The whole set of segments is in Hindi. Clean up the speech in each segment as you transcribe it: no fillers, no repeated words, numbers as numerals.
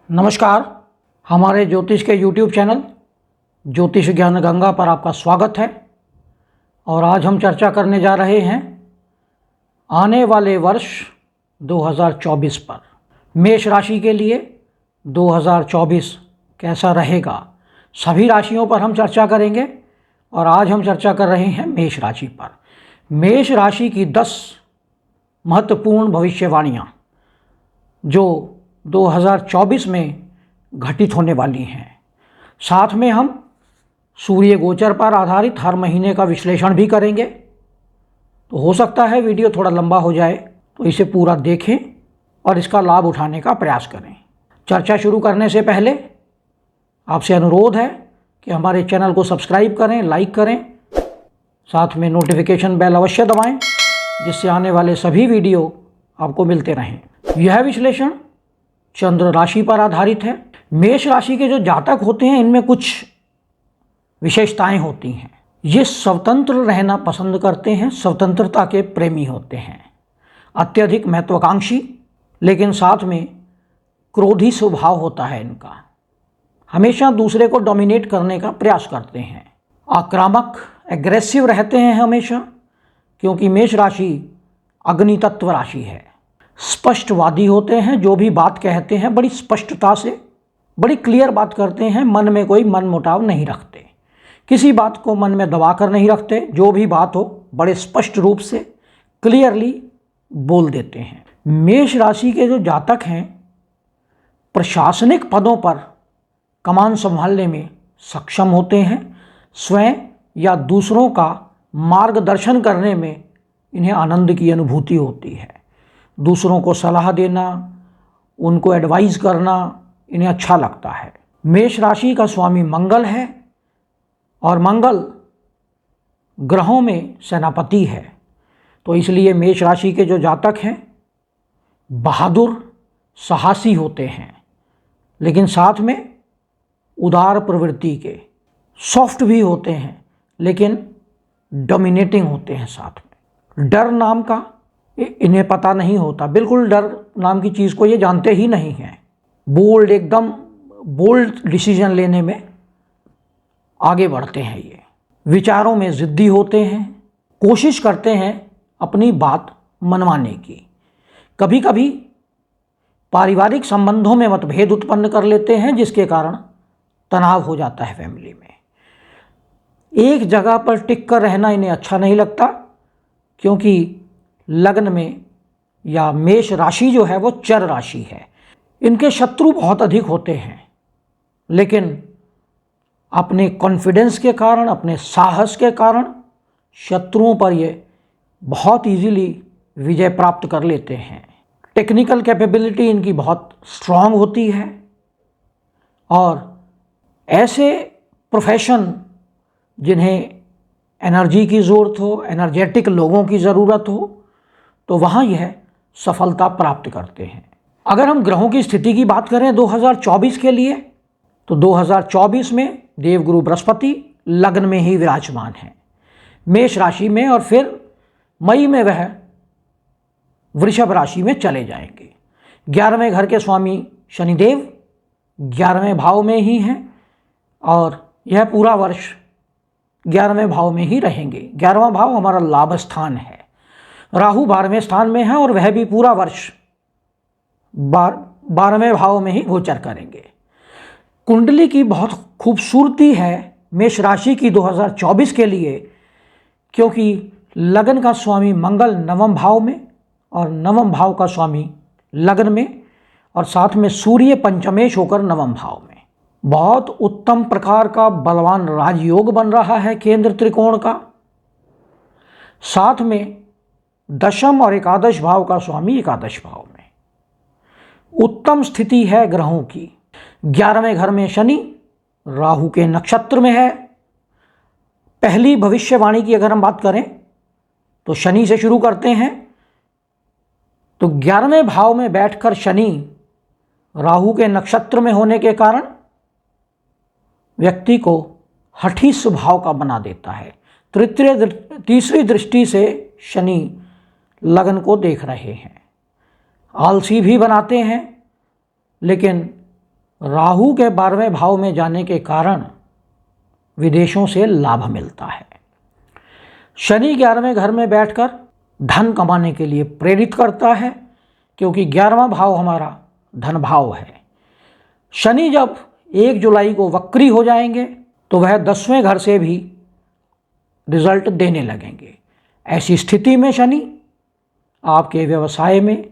नमस्कार। हमारे ज्योतिष के YouTube चैनल ज्योतिष ज्ञान गंगा पर आपका स्वागत है। और आज हम चर्चा करने जा रहे हैं आने वाले वर्ष 2024 पर। मेष राशि के लिए 2024 कैसा रहेगा, सभी राशियों पर हम चर्चा करेंगे और आज हम चर्चा कर रहे हैं मेष राशि पर। मेष राशि की 10 महत्वपूर्ण भविष्यवाणियाँ जो 2024 में घटित होने वाली हैं। साथ में हम सूर्य गोचर पर आधारित हर महीने का विश्लेषण भी करेंगे। तो हो सकता है वीडियो थोड़ा लंबा हो जाए, तो इसे पूरा देखें और इसका लाभ उठाने का प्रयास करें। चर्चा शुरू करने से पहले आपसे अनुरोध है कि हमारे चैनल को सब्सक्राइब करें, लाइक करें, साथ में नोटिफिकेशन बेल अवश्य दबाएं, जिससे आने वाले सभी वीडियो आपको मिलते रहें। यह विश्लेषण चंद्र राशि पर आधारित है। मेष राशि के जो जातक होते हैं इनमें कुछ विशेषताएं होती हैं। ये स्वतंत्र रहना पसंद करते हैं, स्वतंत्रता के प्रेमी होते हैं, अत्यधिक महत्वाकांक्षी, लेकिन साथ में क्रोधी स्वभाव होता है इनका। हमेशा दूसरे को डोमिनेट करने का प्रयास करते हैं, आक्रामक, एग्रेसिव रहते हैं हमेशा, क्योंकि मेष राशि अग्नि तत्व राशि है। स्पष्टवादी होते हैं, जो भी बात कहते हैं बड़ी स्पष्टता से, बड़ी क्लियर बात करते हैं, मन में कोई मनमुटाव नहीं रखते, किसी बात को मन में दबा कर नहीं रखते, जो भी बात हो बड़े स्पष्ट रूप से क्लियरली बोल देते हैं। मेष राशि के जो जातक हैं प्रशासनिक पदों पर कमान संभालने में सक्षम होते हैं। स्वयं या दूसरों का मार्गदर्शन करने में इन्हें आनंद की अनुभूति होती है। दूसरों को सलाह देना, उनको एडवाइस करना इन्हें अच्छा लगता है। मेष राशि का स्वामी मंगल है और मंगल ग्रहों में सेनापति है, तो इसलिए मेष राशि के जो जातक हैं बहादुर, साहसी होते हैं, लेकिन साथ में उदार प्रवृत्ति के, सॉफ्ट भी होते हैं लेकिन डोमिनेटिंग होते हैं। साथ में डर नाम का इन्हें पता नहीं होता, बिल्कुल डर नाम की चीज़ को ये जानते ही नहीं हैं। बोल्ड, एकदम बोल्ड डिसीजन लेने में आगे बढ़ते हैं। ये विचारों में ज़िद्दी होते हैं, कोशिश करते हैं अपनी बात मनवाने की। कभी कभी पारिवारिक संबंधों में मतभेद उत्पन्न कर लेते हैं, जिसके कारण तनाव हो जाता है फैमिली में। एक जगह पर टिक कर रहना इन्हें अच्छा नहीं लगता, क्योंकि लग्न में या मेष राशि जो है वो चर राशि है। इनके शत्रु बहुत अधिक होते हैं, लेकिन अपने कॉन्फिडेंस के कारण, अपने साहस के कारण शत्रुओं पर ये बहुत इजीली विजय प्राप्त कर लेते हैं। टेक्निकल कैपेबिलिटी इनकी बहुत स्ट्रांग होती है और ऐसे प्रोफेशन जिन्हें एनर्जी की ज़रूरत हो, एनर्जेटिक लोगों की ज़रूरत हो, तो वहाँ यह सफलता प्राप्त करते हैं। अगर हम ग्रहों की स्थिति की बात करें 2024 के लिए, तो 2024 में देवगुरु बृहस्पति लग्न में ही विराजमान है मेष राशि में, और फिर मई में वह वृषभ राशि में चले जाएंगे। 11वें घर के स्वामी शनिदेव 11वें भाव में ही हैं और यह पूरा वर्ष 11वें भाव में ही रहेंगे। 11वां भाव हमारा लाभ स्थान है। राहु 12वें स्थान में है और वह भी पूरा वर्ष 12वें भाव में ही गोचर करेंगे। कुंडली की बहुत खूबसूरती है मेष राशि की 2024 के लिए, क्योंकि लग्न का स्वामी मंगल 9वें भाव में और 9वें भाव का स्वामी लग्न में, और साथ में सूर्य पंचमेश होकर 9वें भाव में। बहुत उत्तम प्रकार का बलवान राजयोग बन रहा है केंद्र त्रिकोण का। साथ में दशम और एकादश भाव का स्वामी एकादश भाव में। उत्तम स्थिति है ग्रहों की। 11वें घर में शनि राहु के नक्षत्र में है। पहली भविष्यवाणी की अगर हम बात करें तो शनि से शुरू करते हैं। तो 11वें भाव में बैठकर शनि राहु के नक्षत्र में होने के कारण व्यक्ति को हठी स्वभाव का बना देता है। तीसरी दृष्टि से शनि लग्न को देख रहे हैं। आलसी भी बनाते हैं, लेकिन राहु के 12वें भाव में जाने के कारण विदेशों से लाभ मिलता है। शनि 11वें घर में बैठकर धन कमाने के लिए प्रेरित करता है, क्योंकि 11वां भाव हमारा धन भाव है। शनि जब 1 जुलाई को वक्री हो जाएंगे तो वह 10वें घर से भी रिजल्ट देने लगेंगे। ऐसी स्थिति में शनि आपके व्यवसाय में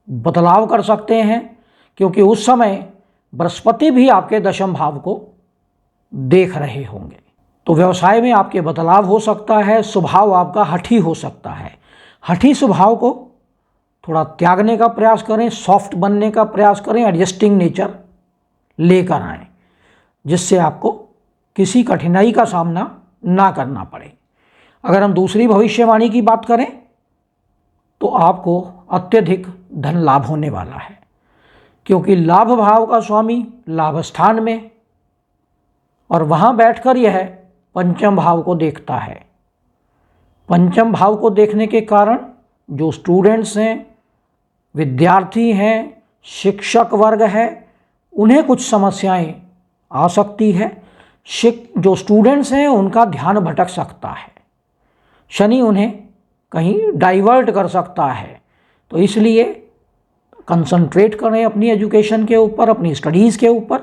बदलाव कर सकते हैं, क्योंकि उस समय बृहस्पति भी आपके 10वें भाव को देख रहे होंगे। तो व्यवसाय में आपके बदलाव हो सकता है। स्वभाव आपका हठी हो सकता है। हठी स्वभाव को थोड़ा त्यागने का प्रयास करें, सॉफ्ट बनने का प्रयास करें, एडजस्टिंग नेचर लेकर आएं, जिससे आपको किसी कठिनाई का सामना ना करना पड़े। अगर हम दूसरी भविष्यवाणी की बात करें तो आपको अत्यधिक धन लाभ होने वाला है, क्योंकि लाभ भाव का स्वामी लाभ स्थान में और वहाँ बैठकर यह 5वें भाव को देखता है। 5वें भाव को देखने के कारण जो स्टूडेंट्स हैं, विद्यार्थी हैं, शिक्षक वर्ग है, उन्हें कुछ समस्याएं आ सकती है। जो स्टूडेंट्स हैं उनका ध्यान भटक सकता है। शनि उन्हें कहीं डाइवर्ट कर सकता है। तो इसलिए कंसंट्रेट करें अपनी एजुकेशन के ऊपर, अपनी स्टडीज़ के ऊपर।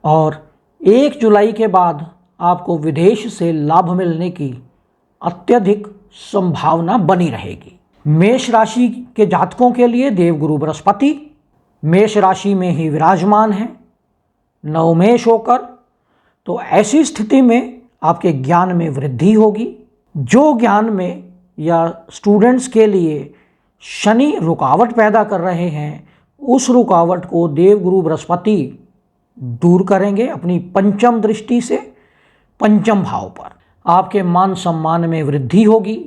और 1 जुलाई के बाद आपको विदेश से लाभ मिलने की अत्यधिक संभावना बनी रहेगी। मेष राशि के जातकों के लिए देवगुरु बृहस्पति मेष राशि में ही विराजमान है, नवमेष होकर। तो ऐसी स्थिति में आपके ज्ञान में वृद्धि होगी। जो ज्ञान में या स्टूडेंट्स के लिए शनि रुकावट पैदा कर रहे हैं, उस रुकावट को देवगुरु बृहस्पति दूर करेंगे अपनी 5वीं दृष्टि से 5वें भाव पर। आपके मान सम्मान में वृद्धि होगी,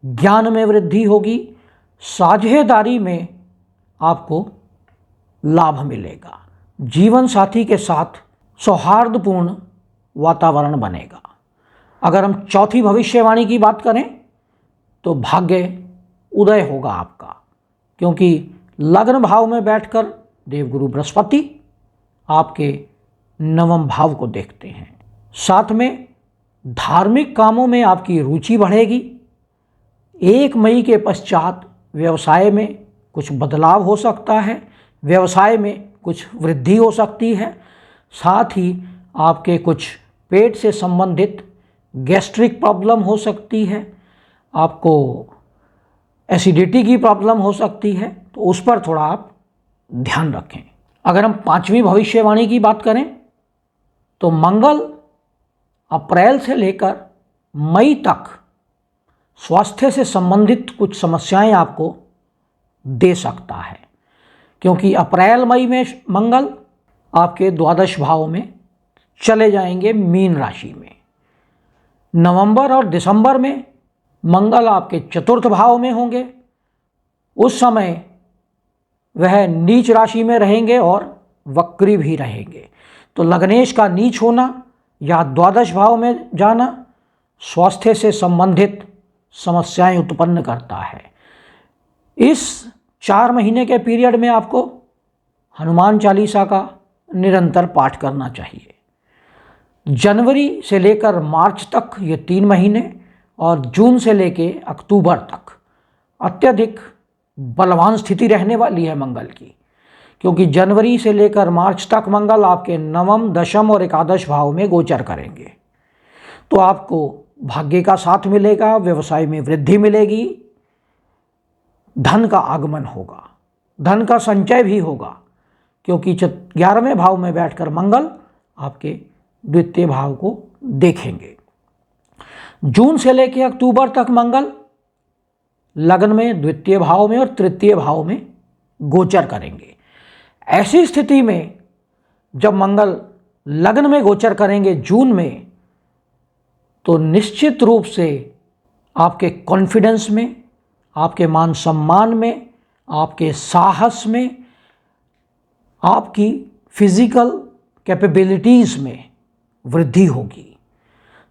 ज्ञान में वृद्धि होगी, साझेदारी में आपको लाभ मिलेगा, जीवन साथी के साथ सौहार्दपूर्ण वातावरण बनेगा। अगर हम चौथी भविष्यवाणी की बात करें तो भाग्य उदय होगा आपका, क्योंकि लग्न भाव में बैठकर देवगुरु बृहस्पति आपके 9वें भाव को देखते हैं। साथ में धार्मिक कामों में आपकी रुचि बढ़ेगी। 1 मई के पश्चात व्यवसाय में कुछ बदलाव हो सकता है, व्यवसाय में कुछ वृद्धि हो सकती है। साथ ही आपके कुछ पेट से संबंधित गैस्ट्रिक प्रॉब्लम हो सकती है, आपको एसिडिटी की प्रॉब्लम हो सकती है, तो उस पर थोड़ा आप ध्यान रखें। अगर हम 5वीं भविष्यवाणी की बात करें तो मंगल अप्रैल से लेकर मई तक स्वास्थ्य से संबंधित कुछ समस्याएं आपको दे सकता है, क्योंकि अप्रैल मई में मंगल आपके 12वें भाव में चले जाएंगे मीन राशि में। नवंबर और दिसंबर में मंगल आपके 4th भाव में होंगे। उस समय वह नीच राशि में रहेंगे और वक्री भी रहेंगे। तो लग्नेश का नीच होना या 12वें भाव में जाना स्वास्थ्य से संबंधित समस्याएं उत्पन्न करता है। इस 4 महीने के पीरियड में आपको हनुमान चालीसा का निरंतर पाठ करना चाहिए। जनवरी से लेकर मार्च तक ये 3 महीने और जून से लेकर अक्टूबर तक अत्यधिक बलवान स्थिति रहने वाली है मंगल की, क्योंकि जनवरी से लेकर मार्च तक मंगल आपके 9वें, 10वें और 11वें भाव में गोचर करेंगे। तो आपको भाग्य का साथ मिलेगा, व्यवसाय में वृद्धि मिलेगी, धन का आगमन होगा, धन का संचय भी होगा, क्योंकि 11वें भाव में बैठकर मंगल आपके 2य भाव को देखेंगे। जून से लेकर अक्टूबर तक मंगल लग्न में 2य भाव में और 3य भाव में गोचर करेंगे। ऐसी स्थिति में जब मंगल लग्न में गोचर करेंगे जून में, तो निश्चित रूप से आपके कॉन्फिडेंस में, आपके मान सम्मान में, आपके साहस में, आपकी फिजिकल कैपेबिलिटीज़ में वृद्धि होगी।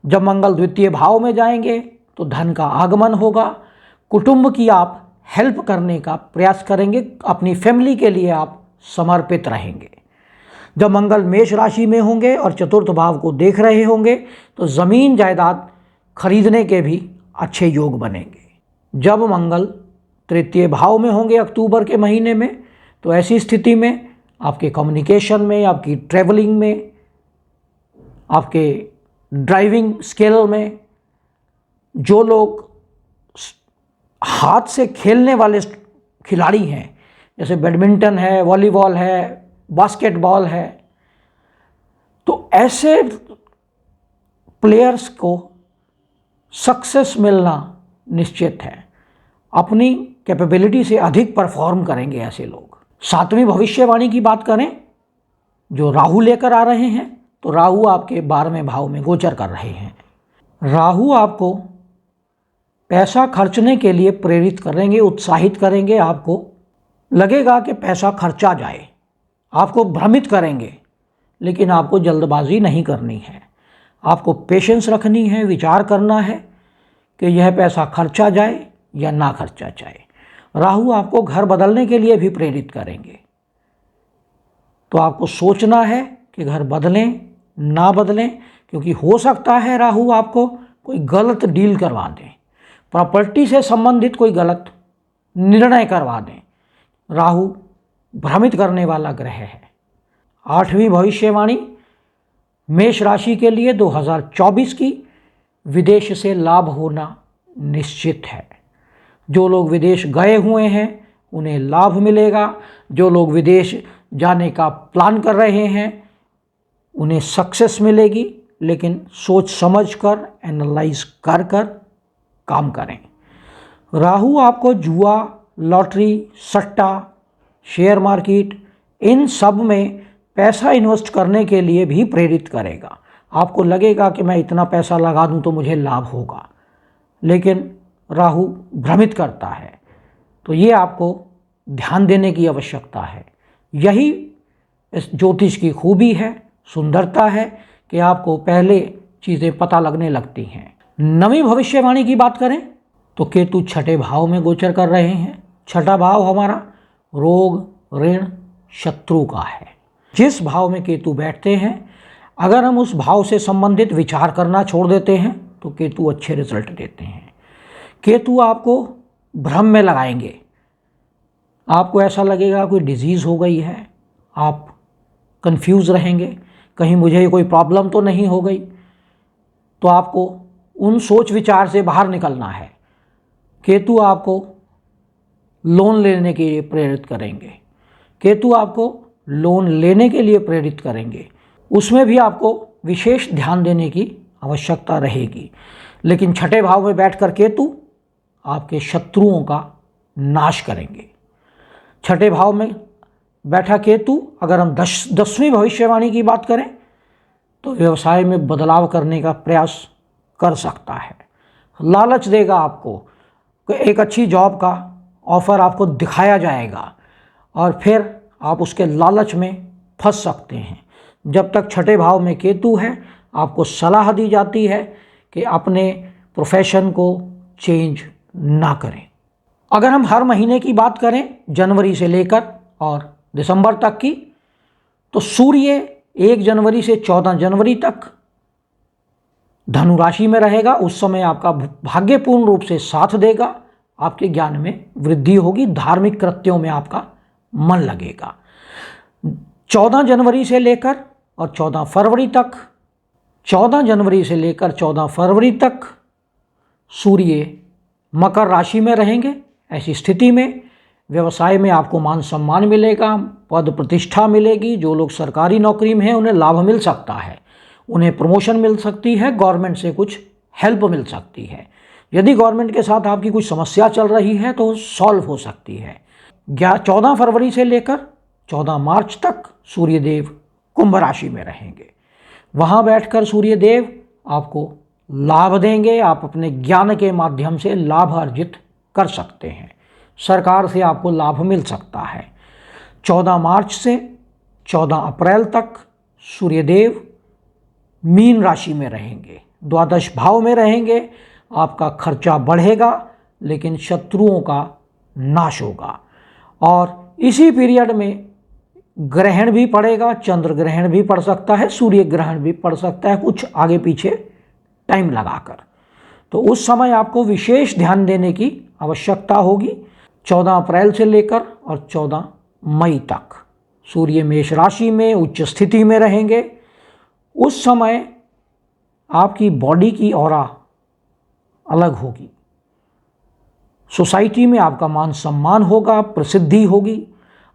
जब मंगल 2य भाव में जाएंगे तो धन का आगमन होगा, कुटुंब की आप हेल्प करने का प्रयास करेंगे, अपनी फैमिली के लिए आप समर्पित रहेंगे। जब मंगल मेष राशि में होंगे और चतुर्थ भाव को देख रहे होंगे तो ज़मीन जायदाद खरीदने के भी अच्छे योग बनेंगे। जब मंगल तृतीय भाव में होंगे अक्टूबर के महीने में तो ऐसी स्थिति में आपके कम्युनिकेशन में, आपकी ट्रैवलिंग में, आपके ड्राइविंग स्किल में, जो लोग हाथ से खेलने वाले खिलाड़ी हैं जैसे बैडमिंटन है, वॉलीबॉल है, बास्केटबॉल है, तो ऐसे प्लेयर्स को सक्सेस मिलना निश्चित है। अपनी कैपेबिलिटी से अधिक परफॉर्म करेंगे ऐसे लोग। सातवीं भविष्यवाणी की बात करें जो राहु लेकर आ रहे हैं तो राहु आपके 12वें भाव में गोचर कर रहे हैं। राहु आपको पैसा खर्चने के लिए प्रेरित करेंगे, उत्साहित करेंगे। आपको लगेगा कि पैसा खर्चा जाए, आपको भ्रमित करेंगे, लेकिन आपको जल्दबाजी नहीं करनी है। आपको पेशेंस रखनी है, विचार करना है कि यह पैसा खर्चा जाए या ना खर्चा जाए। राहु आपको घर बदलने के लिए भी प्रेरित करेंगे, तो आपको सोचना है कि घर बदलें ना बदलें, क्योंकि हो सकता है राहु आपको कोई गलत डील करवा दें, प्रॉपर्टी से संबंधित कोई गलत निर्णय करवा दें। राहु भ्रमित करने वाला ग्रह है। आठवीं भविष्यवाणी मेष राशि के लिए 2024 की विदेश से लाभ होना निश्चित है। जो लोग विदेश गए हुए हैं उन्हें लाभ मिलेगा। जो लोग विदेश जाने का प्लान कर रहे हैं उन्हें सक्सेस मिलेगी, लेकिन सोच समझ कर, एनालाइज कर कर काम करें। राहु आपको जुआ, लॉटरी, सट्टा, शेयर मार्केट, इन सब में पैसा इन्वेस्ट करने के लिए भी प्रेरित करेगा। आपको लगेगा कि मैं इतना पैसा लगा दूं तो मुझे लाभ होगा, लेकिन राहु भ्रमित करता है। तो ये आपको ध्यान देने की आवश्यकता है। यही इस ज्योतिष की खूबी है, सुंदरता है कि आपको पहले चीज़ें पता लगने लगती हैं। नवीं भविष्यवाणी की बात करें तो केतु छठे भाव में गोचर कर रहे हैं। छठा भाव हमारा रोग, ऋण, शत्रु का है। जिस भाव में केतु बैठते हैं, अगर हम उस भाव से संबंधित विचार करना छोड़ देते हैं तो केतु अच्छे रिजल्ट देते हैं। केतु आपको भ्रम में लगाएंगे। आपको ऐसा लगेगा कोई डिजीज़ हो गई है, आप कंफ्यूज रहेंगे, कहीं मुझे कोई प्रॉब्लम तो नहीं हो गई। तो आपको उन सोच विचार से बाहर निकलना है। केतु आपको लोन लेने के लिए प्रेरित करेंगे। केतु आपको लोन लेने के लिए प्रेरित करेंगे। उसमें भी आपको विशेष ध्यान देने की आवश्यकता रहेगी। लेकिन छठे भाव में बैठकर केतु आपके शत्रुओं का नाश करेंगे। छठे भाव में बैठा केतु, अगर हम 10वीं भविष्यवाणी की बात करें तो व्यवसाय में बदलाव करने का प्रयास कर सकता है। लालच देगा आपको, एक अच्छी जॉब का ऑफ़र आपको दिखाया जाएगा और फिर आप उसके लालच में फंस सकते हैं। जब तक छठे भाव में केतु है, आपको सलाह दी जाती है कि अपने प्रोफेशन को चेंज ना करें। अगर हम हर महीने की बात करें जनवरी से लेकर और दिसंबर तक की, तो सूर्य 1 जनवरी से 14 जनवरी तक धनु राशि में रहेगा। उस समय आपका भाग्य पूर्ण रूप से साथ देगा, आपके ज्ञान में वृद्धि होगी, धार्मिक कृत्यों में आपका मन लगेगा। 14 जनवरी से लेकर और 14 फरवरी तक, 14 जनवरी से लेकर 14 फरवरी तक सूर्य मकर राशि में रहेंगे। ऐसी स्थिति में व्यवसाय में आपको मान सम्मान मिलेगा, पद प्रतिष्ठा मिलेगी। जो लोग सरकारी नौकरी में हैं उन्हें लाभ मिल सकता है, उन्हें प्रमोशन मिल सकती है, गवर्नमेंट से कुछ हेल्प मिल सकती है। यदि गवर्नमेंट के साथ आपकी कुछ समस्या चल रही है तो सॉल्व हो सकती है। 14 फरवरी से लेकर 14 मार्च तक सूर्यदेव कुंभ राशि में रहेंगे। वहाँ बैठकर सूर्यदेव आपको लाभ देंगे। आप अपने ज्ञान के माध्यम से लाभ अर्जित कर सकते हैं। सरकार से आपको लाभ मिल सकता है। 14 मार्च से 14 अप्रैल तक सूर्यदेव मीन राशि में रहेंगे, द्वादश भाव में रहेंगे। आपका खर्चा बढ़ेगा लेकिन शत्रुओं का नाश होगा। और इसी पीरियड में ग्रहण भी पड़ेगा, चंद्र ग्रहण भी पड़ सकता है, सूर्य ग्रहण भी पड़ सकता है, कुछ आगे पीछे टाइम लगाकर। तो उस समय आपको विशेष ध्यान देने की आवश्यकता होगी। 14 अप्रैल से लेकर और 14 मई तक सूर्य मेष राशि में उच्च स्थिति में रहेंगे। उस समय आपकी बॉडी की ऑरा अलग होगी, सोसाइटी में आपका मान सम्मान होगा, प्रसिद्धि होगी,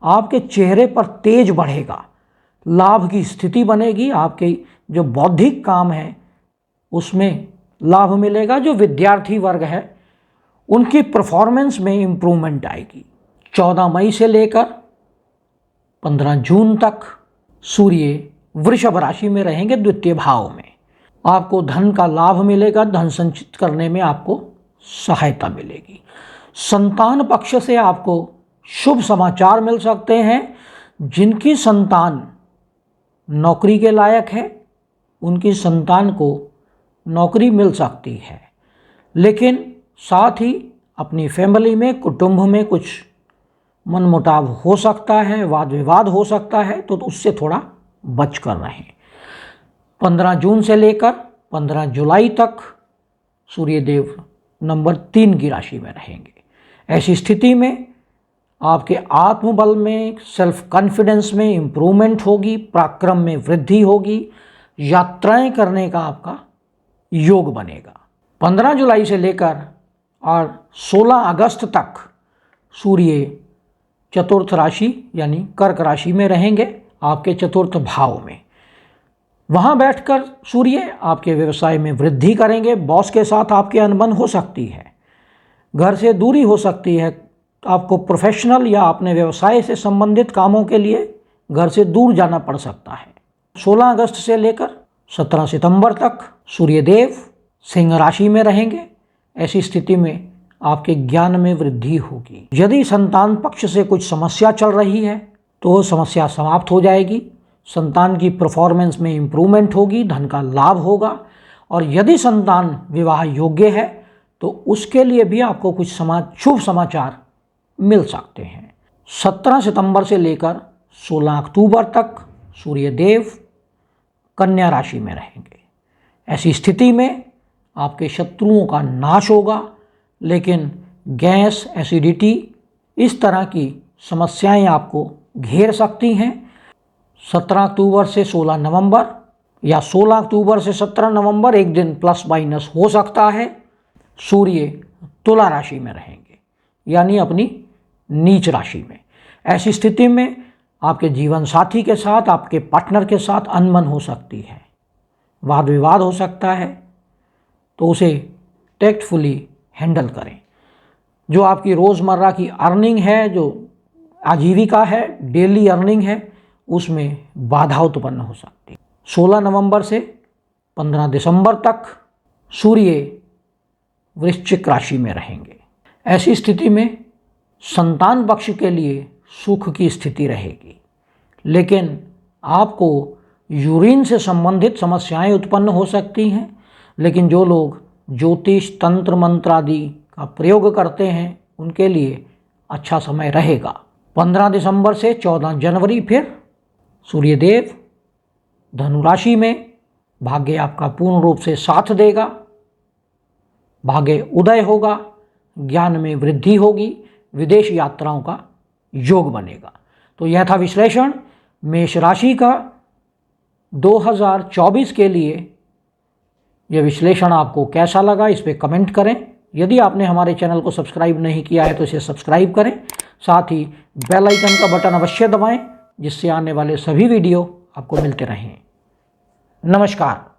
आपके चेहरे पर तेज बढ़ेगा, लाभ की स्थिति बनेगी, आपके जो बौद्धिक काम है उसमें लाभ मिलेगा। जो विद्यार्थी वर्ग है उनकी परफॉर्मेंस में इम्प्रूवमेंट आएगी। 14 मई से लेकर 15 जून तक सूर्य वृषभ राशि में रहेंगे, द्वितीय भाव में। आपको धन का लाभ मिलेगा, धन संचित करने में आपको सहायता मिलेगी। संतान पक्ष से आपको शुभ समाचार मिल सकते हैं। जिनकी संतान नौकरी के लायक है उनकी संतान को नौकरी मिल सकती है, लेकिन साथ ही अपनी फैमिली में, कुटुंब में कुछ मनमुटाव हो सकता है, वाद विवाद हो सकता है, तो उससे थोड़ा बच कर रहें। 15 जून से लेकर 15 जुलाई तक सूर्यदेव नंबर 3 की राशि में रहेंगे। ऐसी स्थिति में आपके आत्मबल में, सेल्फ कॉन्फिडेंस में इम्प्रूवमेंट होगी, पराक्रम में वृद्धि होगी, यात्राएं करने का आपका योग बनेगा। 15 जुलाई से लेकर और 16 अगस्त तक सूर्य चतुर्थ राशि यानी कर्क राशि में रहेंगे, आपके चतुर्थ भाव में। वहाँ बैठकर सूर्य आपके व्यवसाय में वृद्धि करेंगे। बॉस के साथ आपकी अनबन हो सकती है, घर से दूरी हो सकती है, आपको प्रोफेशनल या अपने व्यवसाय से संबंधित कामों के लिए घर से दूर जाना पड़ सकता है। 16 अगस्त से लेकर 17 सितंबर तक सूर्यदेव सिंह राशि में रहेंगे। ऐसी स्थिति में आपके ज्ञान में वृद्धि होगी। यदि संतान पक्ष से कुछ समस्या चल रही है तो वो समस्या समाप्त हो जाएगी, संतान की परफॉर्मेंस में इम्प्रूवमेंट होगी, धन का लाभ होगा। और यदि संतान विवाह योग्य है तो उसके लिए भी आपको कुछ शुभ समाचार मिल सकते हैं। 17 सितंबर से लेकर 16 अक्टूबर तक सूर्यदेव कन्या राशि में रहेंगे। ऐसी स्थिति में आपके शत्रुओं का नाश होगा, लेकिन गैस, एसिडिटी इस तरह की समस्याएं आपको घेर सकती हैं। 17 अक्टूबर से 16 नवंबर या 16 अक्टूबर से 17 नवंबर एक दिन प्लस माइनस हो सकता है। सूर्य तुला राशि में रहेंगे, यानी अपनी नीच राशि में। ऐसी स्थिति में आपके जीवन साथी के साथ, आपके पार्टनर के साथ अनबन हो सकती है, वाद विवाद हो सकता है, तो उसे टेक्टफुली हैंडल करें। जो आपकी रोज़मर्रा की अर्निंग है, जो आजीविका है, डेली अर्निंग है, उसमें बाधा उत्पन्न हो सकती है। 16 नवंबर से 15 दिसंबर तक सूर्य वृश्चिक राशि में रहेंगे। ऐसी स्थिति में संतान पक्ष के लिए सुख की स्थिति रहेगी, लेकिन आपको यूरिन से संबंधित समस्याएं उत्पन्न हो सकती हैं। लेकिन जो लोग ज्योतिष, तंत्र मंत्र आदि का प्रयोग करते हैं उनके लिए अच्छा समय रहेगा। 15 दिसंबर से 14 जनवरी फिर सूर्यदेव धनु राशि में, भाग्य आपका पूर्ण रूप से साथ देगा, भाग्य उदय होगा, ज्ञान में वृद्धि होगी, विदेश यात्राओं का योग बनेगा। तो यह था विश्लेषण मेष राशि का 2024 के लिए। यह विश्लेषण आपको कैसा लगा इस पे कमेंट करें। यदि आपने हमारे चैनल को सब्सक्राइब नहीं किया है तो इसे सब्सक्राइब करें, साथ ही बेल आइकन का बटन अवश्य दबाएं, जिससे आने वाले सभी वीडियो आपको मिलते रहें। नमस्कार।